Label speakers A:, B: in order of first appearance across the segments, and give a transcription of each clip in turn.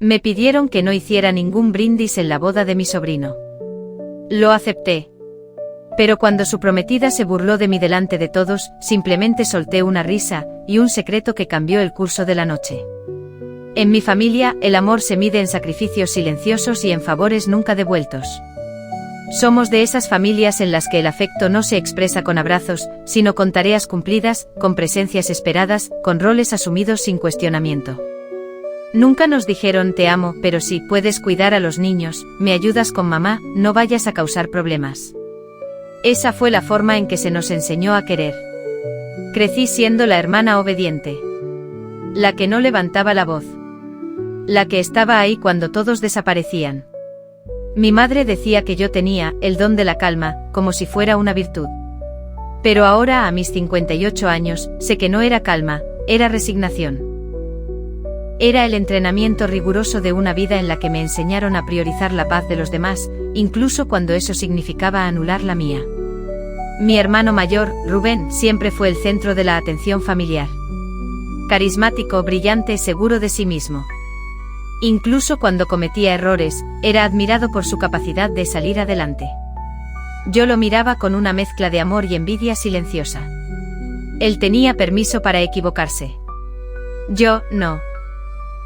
A: Me pidieron que no hiciera ningún brindis en la boda de mi sobrino. Lo acepté. Pero cuando su prometida se burló de mí delante de todos, simplemente solté una risa, y un secreto que cambió el curso de la noche. En mi familia, el amor se mide en sacrificios silenciosos y en favores nunca devueltos. Somos de esas familias en las que el afecto no se expresa con abrazos, sino con tareas cumplidas, con presencias esperadas, con roles asumidos sin cuestionamiento. Nunca nos dijeron te amo, pero sí, puedes cuidar a los niños, me ayudas con mamá, no vayas a causar problemas. Esa fue la forma en que se nos enseñó a querer. Crecí siendo la hermana obediente. La que no levantaba la voz. La que estaba ahí cuando todos desaparecían. Mi madre decía que yo tenía el don de la calma, como si fuera una virtud. Pero ahora, a mis 58 años, sé que no era calma, era resignación. Era el entrenamiento riguroso de una vida en la que me enseñaron a priorizar la paz de los demás, incluso cuando eso significaba anular la mía. Mi hermano mayor, Rubén, siempre fue el centro de la atención familiar. Carismático, brillante, seguro de sí mismo. Incluso cuando cometía errores, era admirado por su capacidad de salir adelante. Yo lo miraba con una mezcla de amor y envidia silenciosa. Él tenía permiso para equivocarse. Yo, no.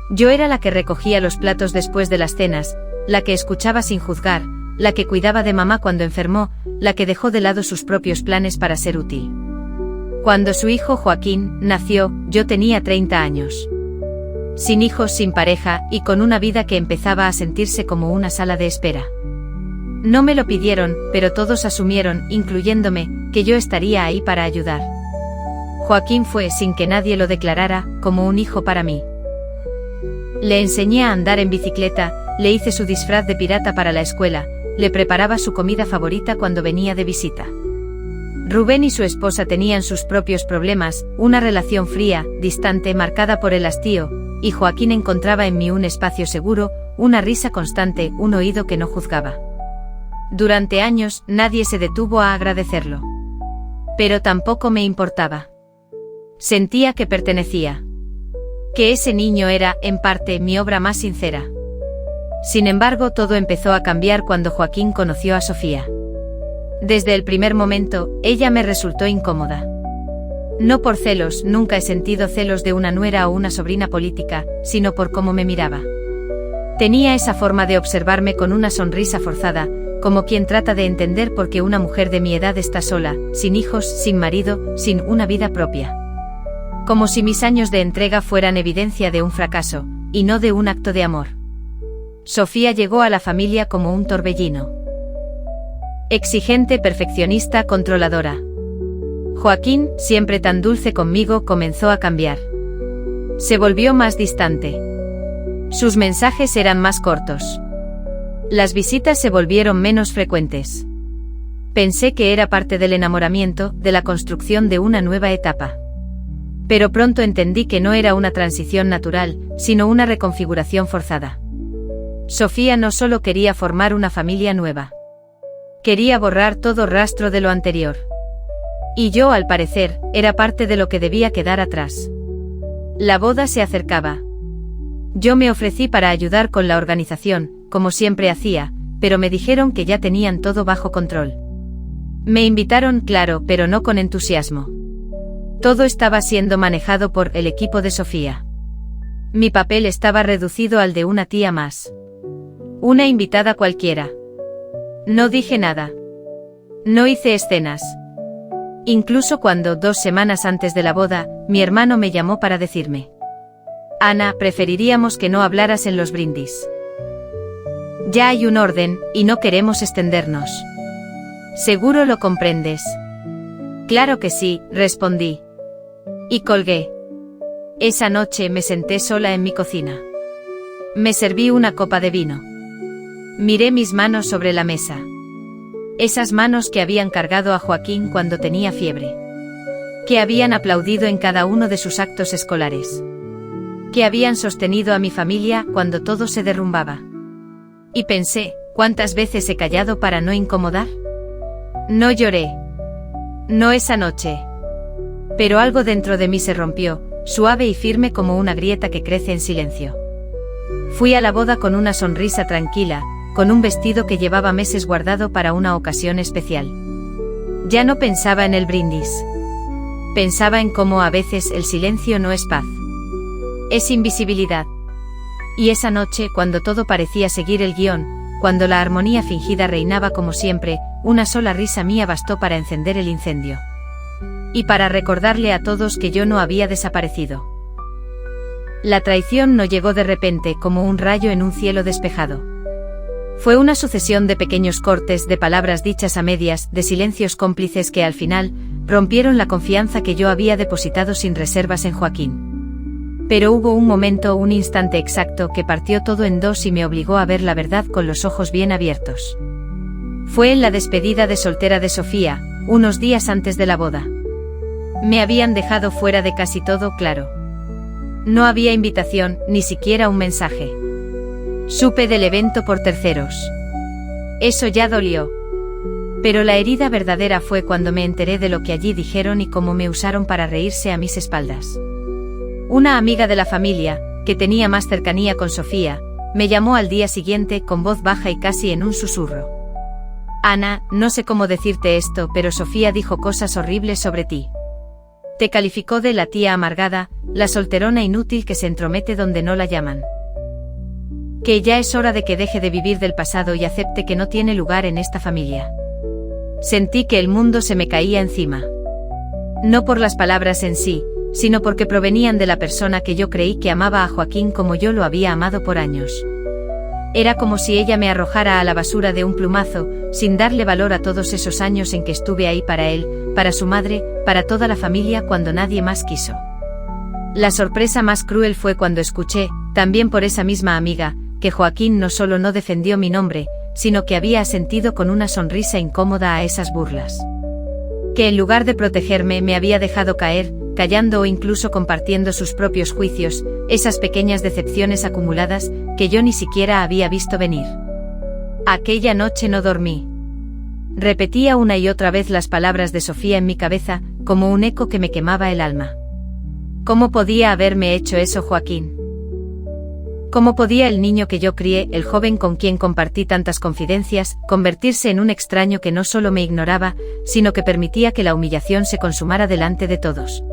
A: Yo era la que recogía los platos después de las cenas, la que escuchaba sin juzgar, la que cuidaba de mamá cuando enfermó, la que dejó de lado sus propios planes para ser útil. Cuando su hijo Joaquín nació, yo tenía 30 años. Sin hijos, sin pareja, y con una vida que empezaba a sentirse como una sala de espera. No me lo pidieron, pero todos asumieron, incluyéndome, que yo estaría ahí para ayudar. Joaquín fue, sin que nadie lo declarara, como un hijo para mí. Le enseñé a andar en bicicleta, le hice su disfraz de pirata para la escuela, le preparaba su comida favorita cuando venía de visita. Rubén y su esposa tenían sus propios problemas, una relación fría, distante, marcada por el hastío, y Joaquín encontraba en mí un espacio seguro, una risa constante, un oído que no juzgaba. Durante años, nadie se detuvo a agradecerlo. Pero tampoco me importaba. Sentía que pertenecía. Que ese niño era, en parte, mi obra más sincera. Sin embargo, todo empezó a cambiar cuando Joaquín conoció a Sofía. Desde el primer momento, ella me resultó incómoda. No por celos, nunca he sentido celos de una nuera o una sobrina política, sino por cómo me miraba. Tenía esa forma de observarme con una sonrisa forzada, como quien trata de entender por qué una mujer de mi edad está sola, sin hijos, sin marido, sin una vida propia. Como si mis años de entrega fueran evidencia de un fracaso, y no de un acto de amor. Sofía llegó a la familia como un torbellino. Exigente, perfeccionista, controladora. Joaquín, siempre tan dulce conmigo, comenzó a cambiar. Se volvió más distante. Sus mensajes eran más cortos. Las visitas se volvieron menos frecuentes. Pensé que era parte del enamoramiento, de la construcción de una nueva etapa. Pero pronto entendí que no era una transición natural, sino una reconfiguración forzada. Sofía no solo quería formar una familia nueva. Quería borrar todo rastro de lo anterior. Y yo, al parecer, era parte de lo que debía quedar atrás. La boda se acercaba. Yo me ofrecí para ayudar con la organización, como siempre hacía, pero me dijeron que ya tenían todo bajo control. Me invitaron, claro, pero no con entusiasmo. Todo estaba siendo manejado por el equipo de Sofía. Mi papel estaba reducido al de una tía más. Una invitada cualquiera. No dije nada. No hice escenas. Incluso cuando, 2 semanas antes de la boda, mi hermano me llamó para decirme: Ana, preferiríamos que no hablaras en los brindis. Ya hay un orden, y no queremos extendernos. Seguro lo comprendes. Claro que sí, respondí. Y colgué. Esa noche me senté sola en mi cocina. Me serví una copa de vino. Miré mis manos sobre la mesa. Esas manos que habían cargado a Joaquín cuando tenía fiebre. Que habían aplaudido en cada uno de sus actos escolares. Que habían sostenido a mi familia cuando todo se derrumbaba. Y pensé, ¿cuántas veces he callado para no incomodar? No lloré. No esa noche. Pero algo dentro de mí se rompió, suave y firme como una grieta que crece en silencio. Fui a la boda con una sonrisa tranquila, con un vestido que llevaba meses guardado para una ocasión especial. Ya no pensaba en el brindis. Pensaba en cómo a veces el silencio no es paz. Es invisibilidad. Y esa noche, cuando todo parecía seguir el guión, cuando la armonía fingida reinaba como siempre, una sola risa mía bastó para encender el incendio. Y para recordarle a todos que yo no había desaparecido. La traición no llegó de repente como un rayo en un cielo despejado. Fue una sucesión de pequeños cortes, de palabras dichas a medias, de silencios cómplices que al final rompieron la confianza que yo había depositado sin reservas en Joaquín. Pero hubo un momento, un instante exacto que partió todo en dos y me obligó a ver la verdad con los ojos bien abiertos. Fue en la despedida de soltera de Sofía, unos días antes de la boda. Me habían dejado fuera de casi todo, claro. No había invitación, ni siquiera un mensaje. Supe del evento por terceros. Eso ya dolió. Pero la herida verdadera fue cuando me enteré de lo que allí dijeron y cómo me usaron para reírse a mis espaldas. Una amiga de la familia, que tenía más cercanía con Sofía, me llamó al día siguiente con voz baja y casi en un susurro. Ana, no sé cómo decirte esto, pero Sofía dijo cosas horribles sobre ti. Te calificó de la tía amargada, la solterona inútil que se entromete donde no la llaman. Que ya es hora de que deje de vivir del pasado y acepte que no tiene lugar en esta familia. Sentí que el mundo se me caía encima. No por las palabras en sí, sino porque provenían de la persona que yo creí que amaba a Joaquín como yo lo había amado por años. Era como si ella me arrojara a la basura de un plumazo, sin darle valor a todos esos años en que estuve ahí para él, para su madre, para toda la familia cuando nadie más quiso. La sorpresa más cruel fue cuando escuché, también por esa misma amiga, que Joaquín no solo no defendió mi nombre, sino que había asentido con una sonrisa incómoda a esas burlas. Que en lugar de protegerme me había dejado caer, callando o incluso compartiendo sus propios juicios, esas pequeñas decepciones acumuladas que yo ni siquiera había visto venir. Aquella noche no dormí. Repetía una y otra vez las palabras de Sofía en mi cabeza, como un eco que me quemaba el alma. ¿Cómo podía haberme hecho eso Joaquín? ¿Cómo podía el niño que yo crié, el joven con quien compartí tantas confidencias, convertirse en un extraño que no solo me ignoraba, sino que permitía que la humillación se consumara delante de todos?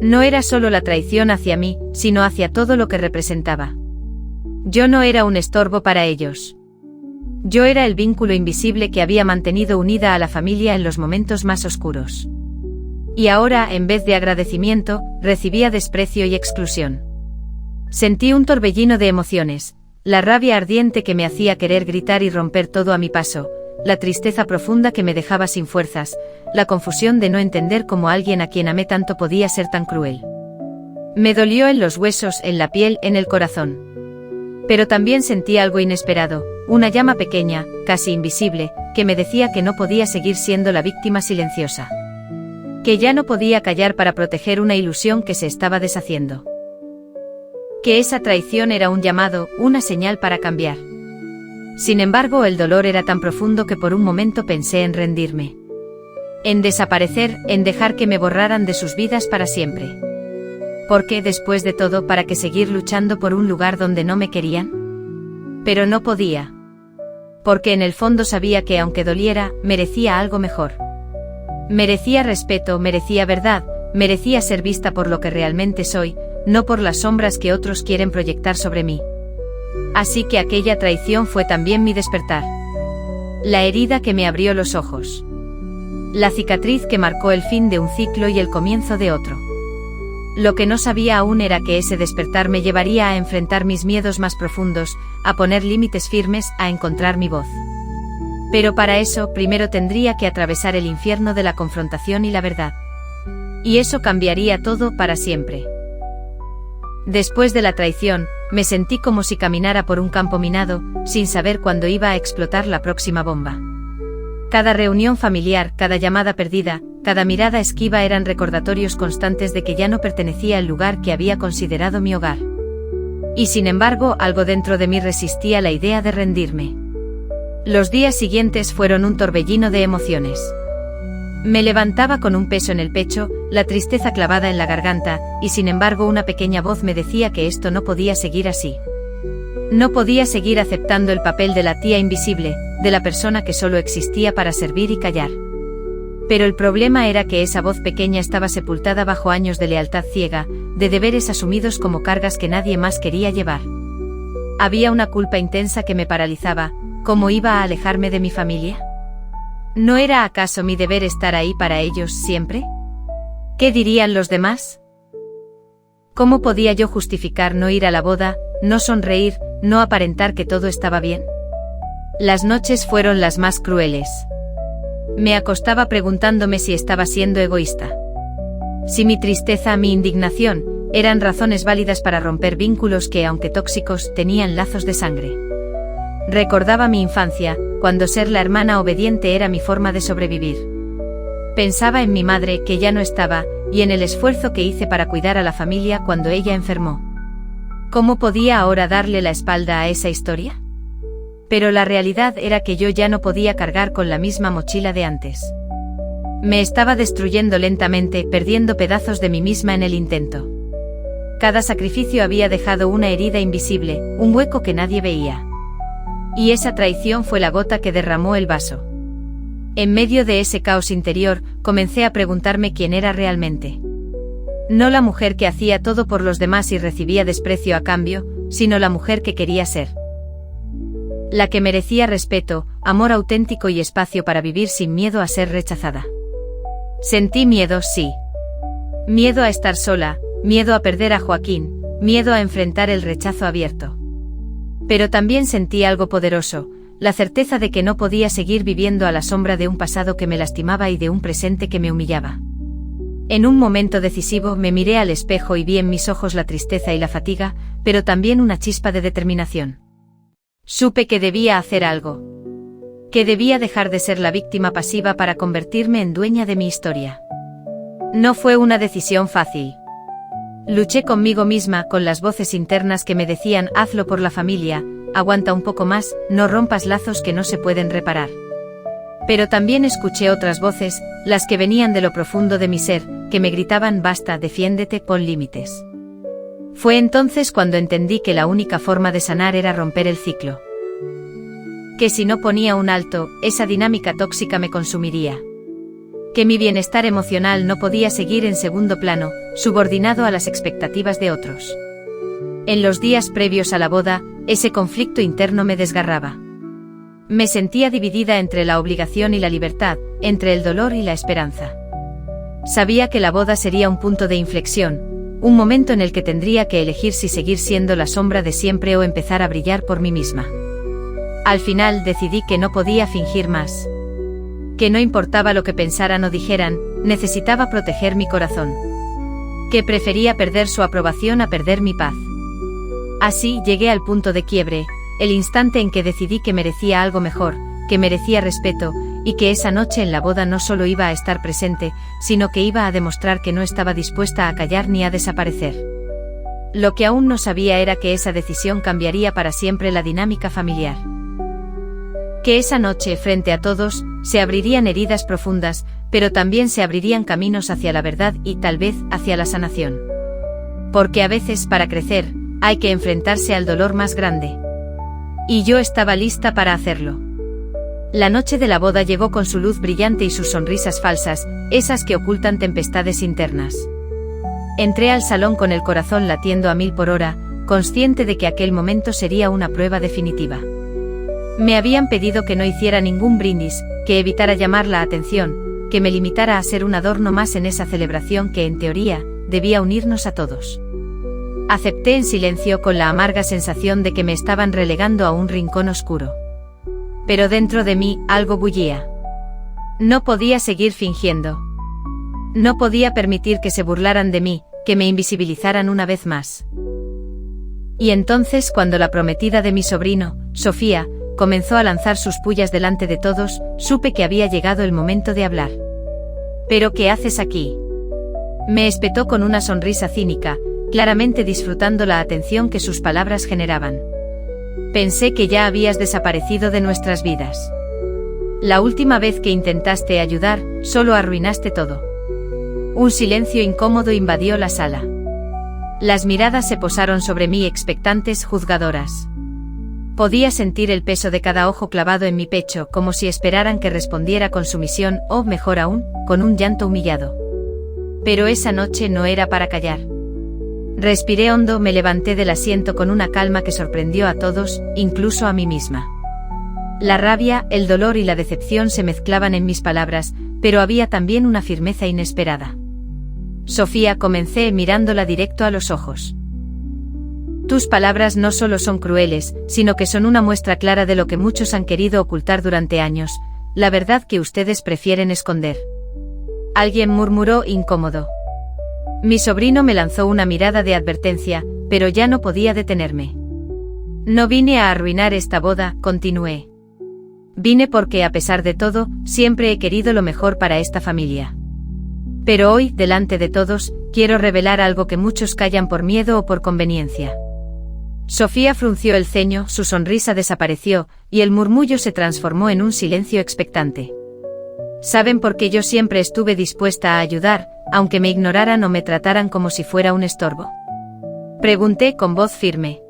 A: No era solo la traición hacia mí, sino hacia todo lo que representaba. Yo no era un estorbo para ellos. Yo era el vínculo invisible que había mantenido unida a la familia en los momentos más oscuros. Y ahora, en vez de agradecimiento, recibía desprecio y exclusión. Sentí un torbellino de emociones, la rabia ardiente que me hacía querer gritar y romper todo a mi paso, la tristeza profunda que me dejaba sin fuerzas, la confusión de no entender cómo alguien a quien amé tanto podía ser tan cruel. Me dolió en los huesos, en la piel, en el corazón. Pero también sentí algo inesperado, una llama pequeña, casi invisible, que me decía que no podía seguir siendo la víctima silenciosa. Que ya no podía callar para proteger una ilusión que se estaba deshaciendo. Que esa traición era un llamado, una señal para cambiar. Sin embargo, el dolor era tan profundo que por un momento pensé en rendirme. En desaparecer, en dejar que me borraran de sus vidas para siempre. Porque, después de todo, ¿para qué seguir luchando por un lugar donde no me querían? Pero no podía. Porque en el fondo sabía que, aunque doliera, merecía algo mejor. Merecía respeto, merecía verdad, merecía ser vista por lo que realmente soy, no por las sombras que otros quieren proyectar sobre mí. Así que aquella traición fue también mi despertar. La herida que me abrió los ojos. La cicatriz que marcó el fin de un ciclo y el comienzo de otro. Lo que no sabía aún era que ese despertar me llevaría a enfrentar mis miedos más profundos, a poner límites firmes, a encontrar mi voz. Pero para eso, primero tendría que atravesar el infierno de la confrontación y la verdad. Y eso cambiaría todo para siempre. Después de la traición, me sentí como si caminara por un campo minado, sin saber cuándo iba a explotar la próxima bomba. Cada reunión familiar, cada llamada perdida, cada mirada esquiva eran recordatorios constantes de que ya no pertenecía al lugar que había considerado mi hogar. Y sin embargo, algo dentro de mí resistía la idea de rendirme. Los días siguientes fueron un torbellino de emociones. Me levantaba con un peso en el pecho, la tristeza clavada en la garganta, y sin embargo una pequeña voz me decía que esto no podía seguir así. No podía seguir aceptando el papel de la tía invisible, de la persona que solo existía para servir y callar. Pero el problema era que esa voz pequeña estaba sepultada bajo años de lealtad ciega, de deberes asumidos como cargas que nadie más quería llevar. Había una culpa intensa que me paralizaba. ¿Cómo iba a alejarme de mi familia? ¿No era acaso mi deber estar ahí para ellos siempre? ¿Qué dirían los demás? ¿Cómo podía yo justificar no ir a la boda, no sonreír, no aparentar que todo estaba bien? Las noches fueron las más crueles. Me acostaba preguntándome si estaba siendo egoísta. Si mi tristeza, mi indignación, eran razones válidas para romper vínculos que, aunque tóxicos, tenían lazos de sangre. Recordaba mi infancia, cuando ser la hermana obediente era mi forma de sobrevivir. Pensaba en mi madre, que ya no estaba, y en el esfuerzo que hice para cuidar a la familia cuando ella enfermó. ¿Cómo podía ahora darle la espalda a esa historia? Pero la realidad era que yo ya no podía cargar con la misma mochila de antes. Me estaba destruyendo lentamente, perdiendo pedazos de mí misma en el intento. Cada sacrificio había dejado una herida invisible, un hueco que nadie veía. Y esa traición fue la gota que derramó el vaso. En medio de ese caos interior, comencé a preguntarme quién era realmente. No la mujer que hacía todo por los demás y recibía desprecio a cambio, sino la mujer que quería ser. La que merecía respeto, amor auténtico y espacio para vivir sin miedo a ser rechazada. Sentí miedo, sí. Miedo a estar sola, miedo a perder a Joaquín, miedo a enfrentar el rechazo abierto. Pero también sentí algo poderoso, la certeza de que no podía seguir viviendo a la sombra de un pasado que me lastimaba y de un presente que me humillaba. En un momento decisivo me miré al espejo y vi en mis ojos la tristeza y la fatiga, pero también una chispa de determinación. Supe que debía hacer algo. Que debía dejar de ser la víctima pasiva para convertirme en dueña de mi historia. No fue una decisión fácil. Luché conmigo misma, con las voces internas que me decían: hazlo por la familia, aguanta un poco más, no rompas lazos que no se pueden reparar. Pero también escuché otras voces, las que venían de lo profundo de mi ser, que me gritaban: basta, defiéndete, pon límites. Fue entonces cuando entendí que la única forma de sanar era romper el ciclo. Que si no ponía un alto, esa dinámica tóxica me consumiría. Que mi bienestar emocional no podía seguir en segundo plano, subordinado a las expectativas de otros. En los días previos a la boda, ese conflicto interno me desgarraba. Me sentía dividida entre la obligación y la libertad, entre el dolor y la esperanza. Sabía que la boda sería un punto de inflexión, un momento en el que tendría que elegir si seguir siendo la sombra de siempre o empezar a brillar por mí misma. Al final decidí que no podía fingir más. Que no importaba lo que pensaran o dijeran, necesitaba proteger mi corazón. Que prefería perder su aprobación a perder mi paz. Así llegué al punto de quiebre, el instante en que decidí que merecía algo mejor, que merecía respeto, y que esa noche en la boda no solo iba a estar presente, sino que iba a demostrar que no estaba dispuesta a callar ni a desaparecer. Lo que aún no sabía era que esa decisión cambiaría para siempre la dinámica familiar. Que esa noche, frente a todos, se abrirían heridas profundas, pero también se abrirían caminos hacia la verdad y, tal vez, hacia la sanación. Porque a veces, para crecer, hay que enfrentarse al dolor más grande. Y yo estaba lista para hacerlo. La noche de la boda llegó con su luz brillante y sus sonrisas falsas, esas que ocultan tempestades internas. Entré al salón con el corazón latiendo a 1000 por hora, consciente de que aquel momento sería una prueba definitiva. Me habían pedido que no hiciera ningún brindis, que evitara llamar la atención, que me limitara a ser un adorno más en esa celebración que, en teoría, debía unirnos a todos. Acepté en silencio, con la amarga sensación de que me estaban relegando a un rincón oscuro. Pero dentro de mí, algo bullía. No podía seguir fingiendo. No podía permitir que se burlaran de mí, que me invisibilizaran una vez más. Y entonces, cuando la prometida de mi sobrino, Sofía, comenzó a lanzar sus pullas delante de todos, supe que había llegado el momento de hablar. ¿Pero qué haces aquí?, me espetó con una sonrisa cínica, claramente disfrutando la atención que sus palabras generaban. Pensé que ya habías desaparecido de nuestras vidas. La última vez que intentaste ayudar, solo arruinaste todo. Un silencio incómodo invadió la sala. Las miradas se posaron sobre mí expectantes, juzgadoras. Podía sentir el peso de cada ojo clavado en mi pecho, como si esperaran que respondiera con sumisión, o, mejor aún, con un llanto humillado. Pero esa noche no era para callar. Respiré hondo, me levanté del asiento con una calma que sorprendió a todos, incluso a mí misma. La rabia, el dolor y la decepción se mezclaban en mis palabras, pero había también una firmeza inesperada. Sofía, comencé mirándola directo a los ojos. Tus palabras no solo son crueles, sino que son una muestra clara de lo que muchos han querido ocultar durante años, la verdad que ustedes prefieren esconder. Alguien murmuró incómodo. Mi sobrino me lanzó una mirada de advertencia, pero ya no podía detenerme. No vine a arruinar esta boda, continué. Vine porque, a pesar de todo, siempre he querido lo mejor para esta familia. Pero hoy, delante de todos, quiero revelar algo que muchos callan por miedo o por conveniencia. Sofía frunció el ceño, su sonrisa desapareció, y el murmullo se transformó en un silencio expectante. Saben por qué yo siempre estuve dispuesta a ayudar, aunque me ignoraran o me trataran como si fuera un estorbo. Pregunté con voz firme.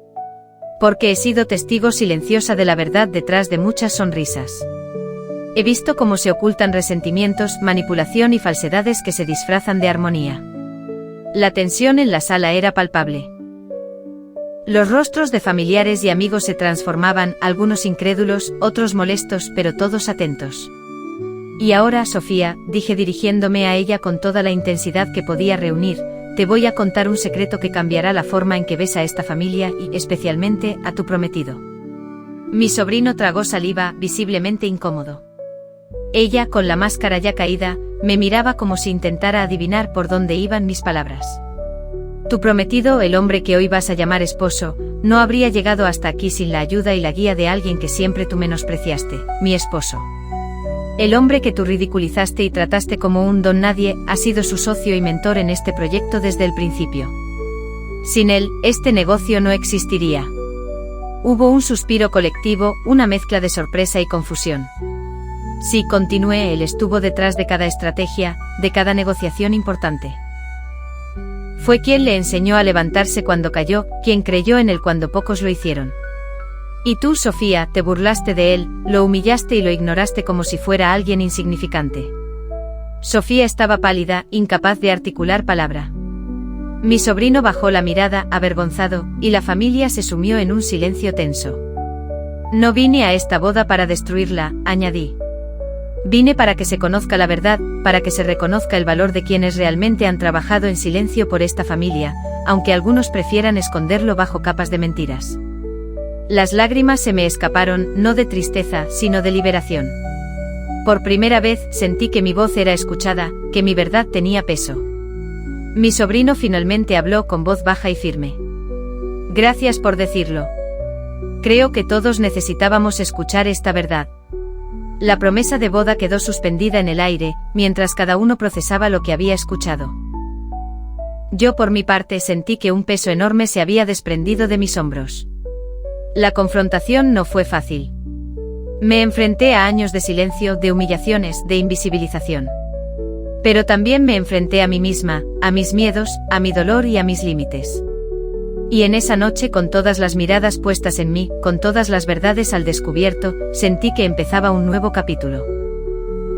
A: Porque he sido testigo silenciosa de la verdad detrás de muchas sonrisas. He visto cómo se ocultan resentimientos, manipulación y falsedades que se disfrazan de armonía. La tensión en la sala era palpable. Los rostros de familiares y amigos se transformaban, algunos incrédulos, otros molestos, pero todos atentos. Y ahora, Sofía, dije dirigiéndome a ella con toda la intensidad que podía reunir, te voy a contar un secreto que cambiará la forma en que ves a esta familia y, especialmente, a tu prometido. Mi sobrino tragó saliva, visiblemente incómodo. Ella, con la máscara ya caída, me miraba como si intentara adivinar por dónde iban mis palabras. Tu prometido, el hombre que hoy vas a llamar esposo, no habría llegado hasta aquí sin la ayuda y la guía de alguien que siempre tú menospreciaste, mi esposo. El hombre que tú ridiculizaste y trataste como un don nadie, ha sido su socio y mentor en este proyecto desde el principio. Sin él, este negocio no existiría. Hubo un suspiro colectivo, una mezcla de sorpresa y confusión. Sí, continué, él estuvo detrás de cada estrategia, de cada negociación importante. Fue quien le enseñó a levantarse cuando cayó, quien creyó en él cuando pocos lo hicieron. Y tú, Sofía, te burlaste de él, lo humillaste y lo ignoraste como si fuera alguien insignificante. Sofía estaba pálida, incapaz de articular palabra. Mi sobrino bajó la mirada, avergonzado, y la familia se sumió en un silencio tenso. No vine a esta boda para destruirla, añadí. Vine para que se conozca la verdad, para que se reconozca el valor de quienes realmente han trabajado en silencio por esta familia, aunque algunos prefieran esconderlo bajo capas de mentiras. Las lágrimas se me escaparon, no de tristeza, sino de liberación. Por primera vez sentí que mi voz era escuchada, que mi verdad tenía peso. Mi sobrino finalmente habló con voz baja y firme. Gracias por decirlo. Creo que todos necesitábamos escuchar esta verdad. La promesa de boda quedó suspendida en el aire, mientras cada uno procesaba lo que había escuchado. Yo por mi parte sentí que un peso enorme se había desprendido de mis hombros. La confrontación no fue fácil. Me enfrenté a años de silencio, de humillaciones, de invisibilización. Pero también me enfrenté a mí misma, a mis miedos, a mi dolor y a mis límites. Y en esa noche, con todas las miradas puestas en mí, con todas las verdades al descubierto, sentí que empezaba un nuevo capítulo.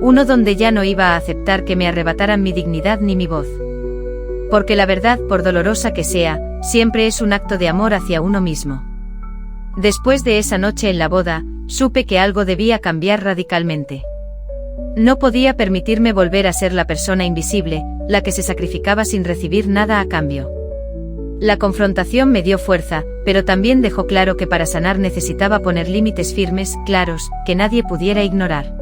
A: Uno donde ya no iba a aceptar que me arrebataran mi dignidad ni mi voz. Porque la verdad, por dolorosa que sea, siempre es un acto de amor hacia uno mismo. Después de esa noche en la boda, supe que algo debía cambiar radicalmente. No podía permitirme volver a ser la persona invisible, la que se sacrificaba sin recibir nada a cambio. La confrontación me dio fuerza, pero también dejó claro que para sanar necesitaba poner límites firmes, claros, que nadie pudiera ignorar.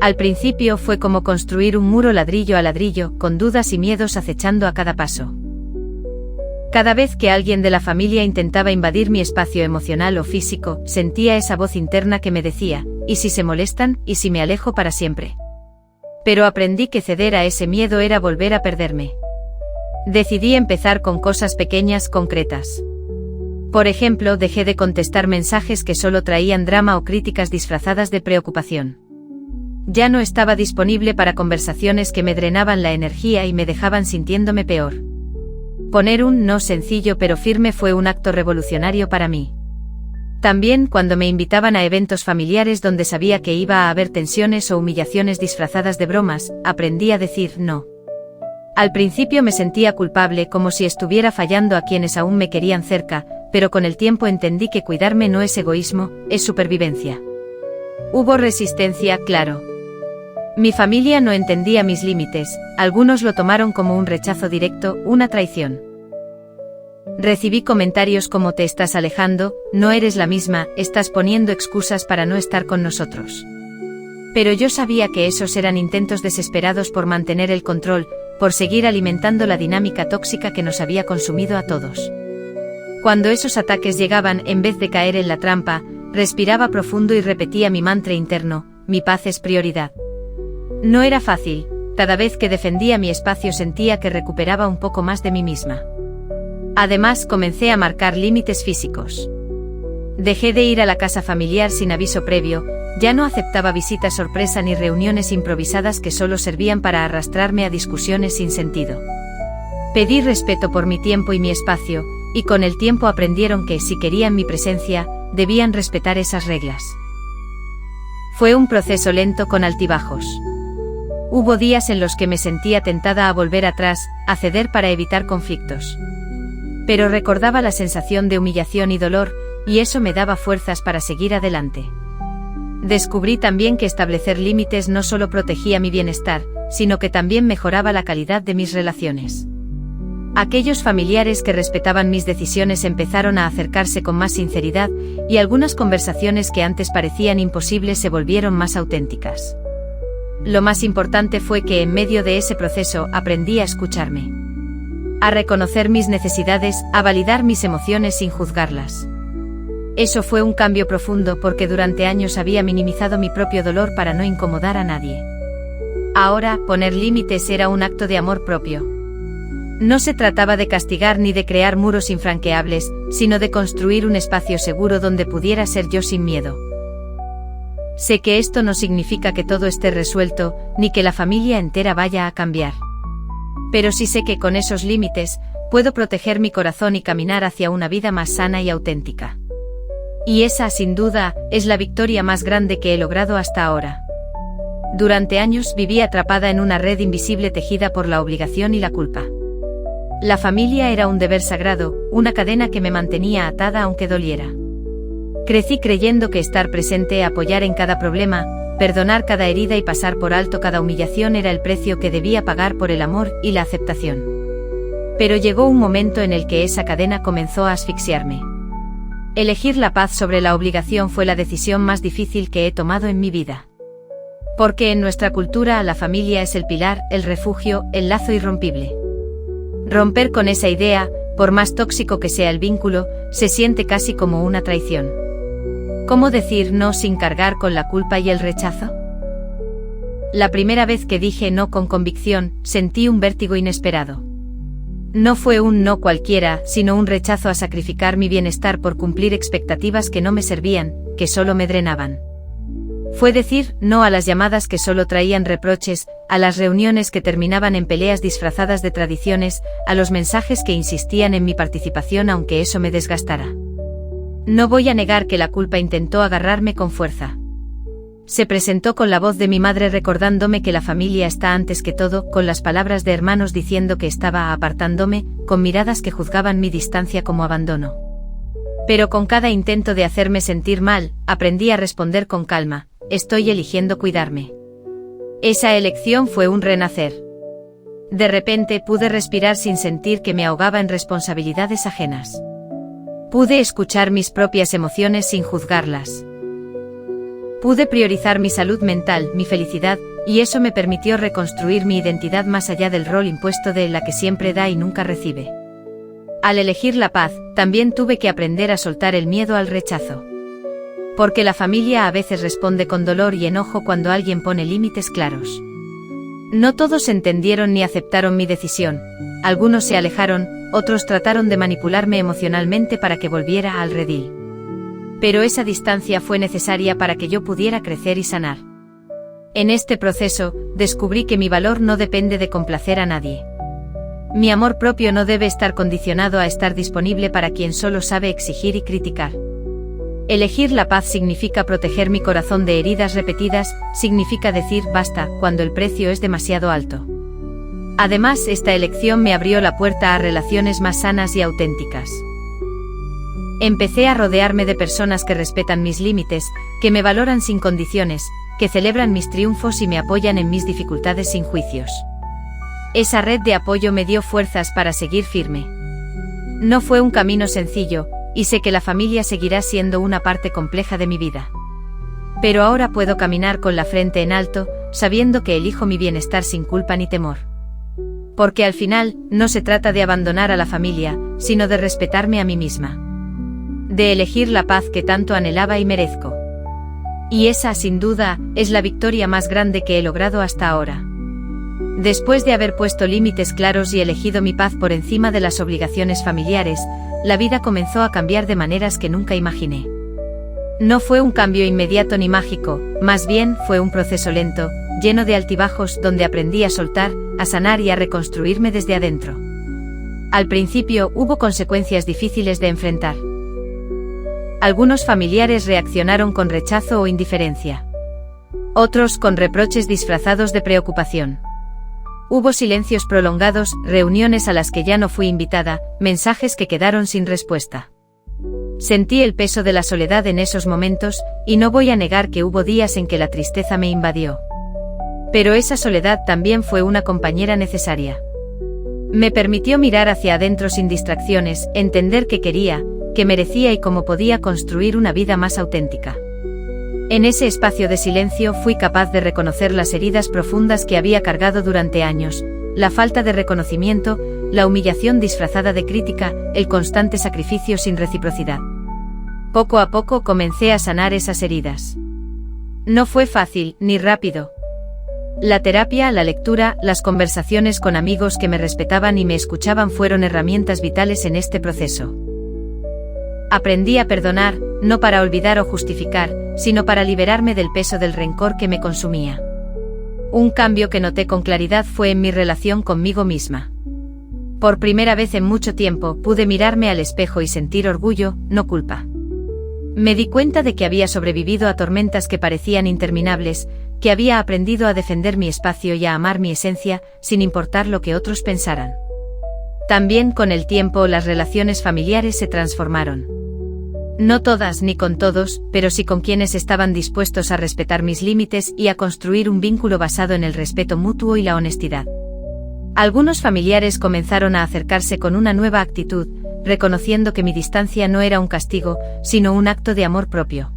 A: Al principio fue como construir un muro ladrillo a ladrillo, con dudas y miedos acechando a cada paso. Cada vez que alguien de la familia intentaba invadir mi espacio emocional o físico, sentía esa voz interna que me decía, ¿y si se molestan? ¿Y si me alejo para siempre? Pero aprendí que ceder a ese miedo era volver a perderme. Decidí empezar con cosas pequeñas, concretas. Por ejemplo, dejé de contestar mensajes que solo traían drama o críticas disfrazadas de preocupación. Ya no estaba disponible para conversaciones que me drenaban la energía y me dejaban sintiéndome peor. Poner un no sencillo pero firme fue un acto revolucionario para mí. También cuando me invitaban a eventos familiares donde sabía que iba a haber tensiones o humillaciones disfrazadas de bromas, aprendí a decir no. Al principio me sentía culpable, como si estuviera fallando a quienes aún me querían cerca, pero con el tiempo entendí que cuidarme no es egoísmo, es supervivencia. Hubo resistencia, claro. Mi familia no entendía mis límites, algunos lo tomaron como un rechazo directo, una traición. Recibí comentarios como te estás alejando, no eres la misma, estás poniendo excusas para no estar con nosotros. Pero yo sabía que esos eran intentos desesperados por mantener el control, por seguir alimentando la dinámica tóxica que nos había consumido a todos. Cuando esos ataques llegaban, en vez de caer en la trampa, respiraba profundo y repetía mi mantra interno, mi paz es prioridad. No era fácil, cada vez que defendía mi espacio sentía que recuperaba un poco más de mí misma. Además, comencé a marcar límites físicos. Dejé de ir a la casa familiar sin aviso previo, ya no aceptaba visitas sorpresa ni reuniones improvisadas que solo servían para arrastrarme a discusiones sin sentido. Pedí respeto por mi tiempo y mi espacio, y con el tiempo aprendieron que, si querían mi presencia, debían respetar esas reglas. Fue un proceso lento con altibajos. Hubo días en los que me sentía tentada a volver atrás, a ceder para evitar conflictos. Pero recordaba la sensación de humillación y dolor, y eso me daba fuerzas para seguir adelante. Descubrí también que establecer límites no solo protegía mi bienestar, sino que también mejoraba la calidad de mis relaciones. Aquellos familiares que respetaban mis decisiones empezaron a acercarse con más sinceridad, y algunas conversaciones que antes parecían imposibles se volvieron más auténticas. Lo más importante fue que en medio de ese proceso aprendí a escucharme. A reconocer mis necesidades, a validar mis emociones sin juzgarlas. Eso fue un cambio profundo porque durante años había minimizado mi propio dolor para no incomodar a nadie. Ahora, poner límites era un acto de amor propio. No se trataba de castigar ni de crear muros infranqueables, sino de construir un espacio seguro donde pudiera ser yo sin miedo. Sé que esto no significa que todo esté resuelto, ni que la familia entera vaya a cambiar. Pero sí sé que con esos límites, puedo proteger mi corazón y caminar hacia una vida más sana y auténtica. Y esa, sin duda, es la victoria más grande que he logrado hasta ahora. Durante años viví atrapada en una red invisible tejida por la obligación y la culpa. La familia era un deber sagrado, una cadena que me mantenía atada aunque doliera. Crecí creyendo que estar presente, apoyar en cada problema, perdonar cada herida y pasar por alto cada humillación era el precio que debía pagar por el amor y la aceptación. Pero llegó un momento en el que esa cadena comenzó a asfixiarme. Elegir la paz sobre la obligación fue la decisión más difícil que he tomado en mi vida. Porque en nuestra cultura la familia es el pilar, el refugio, el lazo irrompible. Romper con esa idea, por más tóxico que sea el vínculo, se siente casi como una traición. ¿Cómo decir no sin cargar con la culpa y el rechazo? La primera vez que dije no con convicción, sentí un vértigo inesperado. No fue un no cualquiera, sino un rechazo a sacrificar mi bienestar por cumplir expectativas que no me servían, que solo me drenaban. Fue decir no a las llamadas que solo traían reproches, a las reuniones que terminaban en peleas disfrazadas de tradiciones, a los mensajes que insistían en mi participación aunque eso me desgastara. No voy a negar que la culpa intentó agarrarme con fuerza. Se presentó con la voz de mi madre recordándome que la familia está antes que todo, con las palabras de hermanos diciendo que estaba apartándome, con miradas que juzgaban mi distancia como abandono. Pero con cada intento de hacerme sentir mal, aprendí a responder con calma: estoy eligiendo cuidarme. Esa elección fue un renacer. De repente pude respirar sin sentir que me ahogaba en responsabilidades ajenas. Pude escuchar mis propias emociones sin juzgarlas. Pude priorizar mi salud mental, mi felicidad, y eso me permitió reconstruir mi identidad más allá del rol impuesto de la que siempre da y nunca recibe. Al elegir la paz, también tuve que aprender a soltar el miedo al rechazo. Porque la familia a veces responde con dolor y enojo cuando alguien pone límites claros. No todos entendieron ni aceptaron mi decisión, algunos se alejaron, otros trataron de manipularme emocionalmente para que volviera al redil. Pero esa distancia fue necesaria para que yo pudiera crecer y sanar. En este proceso, descubrí que mi valor no depende de complacer a nadie. Mi amor propio no debe estar condicionado a estar disponible para quien solo sabe exigir y criticar. Elegir la paz significa proteger mi corazón de heridas repetidas, significa decir basta cuando el precio es demasiado alto. Además, esta elección me abrió la puerta a relaciones más sanas y auténticas. Empecé a rodearme de personas que respetan mis límites, que me valoran sin condiciones, que celebran mis triunfos y me apoyan en mis dificultades sin juicios. Esa red de apoyo me dio fuerzas para seguir firme. No fue un camino sencillo, y sé que la familia seguirá siendo una parte compleja de mi vida. Pero ahora puedo caminar con la frente en alto, sabiendo que elijo mi bienestar sin culpa ni temor. Porque al final, no se trata de abandonar a la familia, sino de respetarme a mí misma. De elegir la paz que tanto anhelaba y merezco. Y esa, sin duda, es la victoria más grande que he logrado hasta ahora. Después de haber puesto límites claros y elegido mi paz por encima de las obligaciones familiares, la vida comenzó a cambiar de maneras que nunca imaginé. No fue un cambio inmediato ni mágico, más bien fue un proceso lento, lleno de altibajos donde aprendí a soltar, a sanar y a reconstruirme desde adentro. Al principio hubo consecuencias difíciles de enfrentar. Algunos familiares reaccionaron con rechazo o indiferencia. Otros con reproches disfrazados de preocupación. Hubo silencios prolongados, reuniones a las que ya no fui invitada, mensajes que quedaron sin respuesta. Sentí el peso de la soledad en esos momentos, y no voy a negar que hubo días en que la tristeza me invadió. Pero esa soledad también fue una compañera necesaria. Me permitió mirar hacia adentro sin distracciones, entender qué quería, qué merecía y cómo podía construir una vida más auténtica. En ese espacio de silencio fui capaz de reconocer las heridas profundas que había cargado durante años, la falta de reconocimiento, la humillación disfrazada de crítica, el constante sacrificio sin reciprocidad. Poco a poco comencé a sanar esas heridas. No fue fácil, ni rápido. La terapia, la lectura, las conversaciones con amigos que me respetaban y me escuchaban fueron herramientas vitales en este proceso. Aprendí a perdonar, no para olvidar o justificar, sino para liberarme del peso del rencor que me consumía. Un cambio que noté con claridad fue en mi relación conmigo misma. Por primera vez en mucho tiempo pude mirarme al espejo y sentir orgullo, no culpa. Me di cuenta de que había sobrevivido a tormentas que parecían interminables, que había aprendido a defender mi espacio y a amar mi esencia, sin importar lo que otros pensaran. También con el tiempo las relaciones familiares se transformaron. No todas ni con todos, pero sí con quienes estaban dispuestos a respetar mis límites y a construir un vínculo basado en el respeto mutuo y la honestidad. Algunos familiares comenzaron a acercarse con una nueva actitud, reconociendo que mi distancia no era un castigo, sino un acto de amor propio.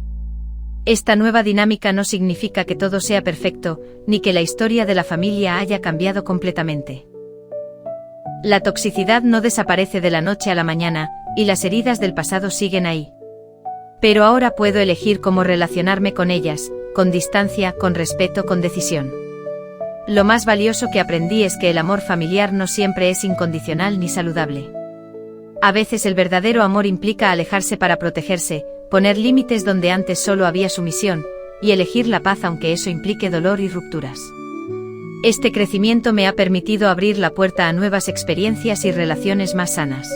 A: Esta nueva dinámica no significa que todo sea perfecto, ni que la historia de la familia haya cambiado completamente. La toxicidad no desaparece de la noche a la mañana, y las heridas del pasado siguen ahí. Pero ahora puedo elegir cómo relacionarme con ellas, con distancia, con respeto, con decisión. Lo más valioso que aprendí es que el amor familiar no siempre es incondicional ni saludable. A veces el verdadero amor implica alejarse para protegerse, poner límites donde antes solo había sumisión, y elegir la paz aunque eso implique dolor y rupturas. Este crecimiento me ha permitido abrir la puerta a nuevas experiencias y relaciones más sanas.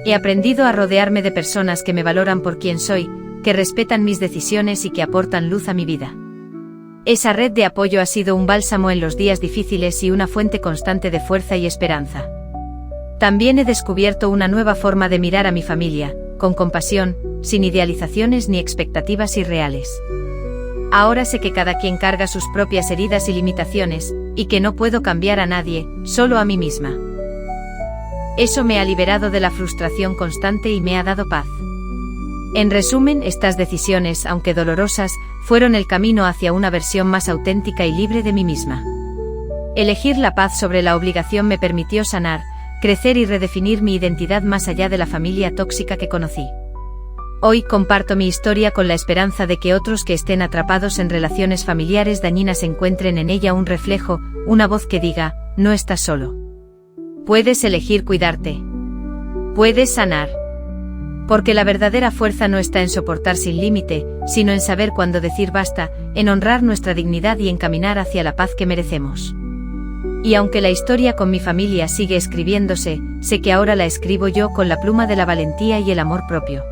A: He aprendido a rodearme de personas que me valoran por quien soy, que respetan mis decisiones y que aportan luz a mi vida. Esa red de apoyo ha sido un bálsamo en los días difíciles y una fuente constante de fuerza y esperanza. También he descubierto una nueva forma de mirar a mi familia, con compasión, sin idealizaciones ni expectativas irreales. Ahora sé que cada quien carga sus propias heridas y limitaciones, y que no puedo cambiar a nadie, solo a mí misma. Eso me ha liberado de la frustración constante y me ha dado paz. En resumen, estas decisiones, aunque dolorosas, fueron el camino hacia una versión más auténtica y libre de mí misma. Elegir la paz sobre la obligación me permitió sanar, crecer y redefinir mi identidad más allá de la familia tóxica que conocí. Hoy comparto mi historia con la esperanza de que otros que estén atrapados en relaciones familiares dañinas encuentren en ella un reflejo, una voz que diga, no estás solo. Puedes elegir cuidarte. Puedes sanar. Porque la verdadera fuerza no está en soportar sin límite, sino en saber cuándo decir basta, en honrar nuestra dignidad y en caminar hacia la paz que merecemos. Y aunque la historia con mi familia sigue escribiéndose, sé que ahora la escribo yo con la pluma de la valentía y el amor propio.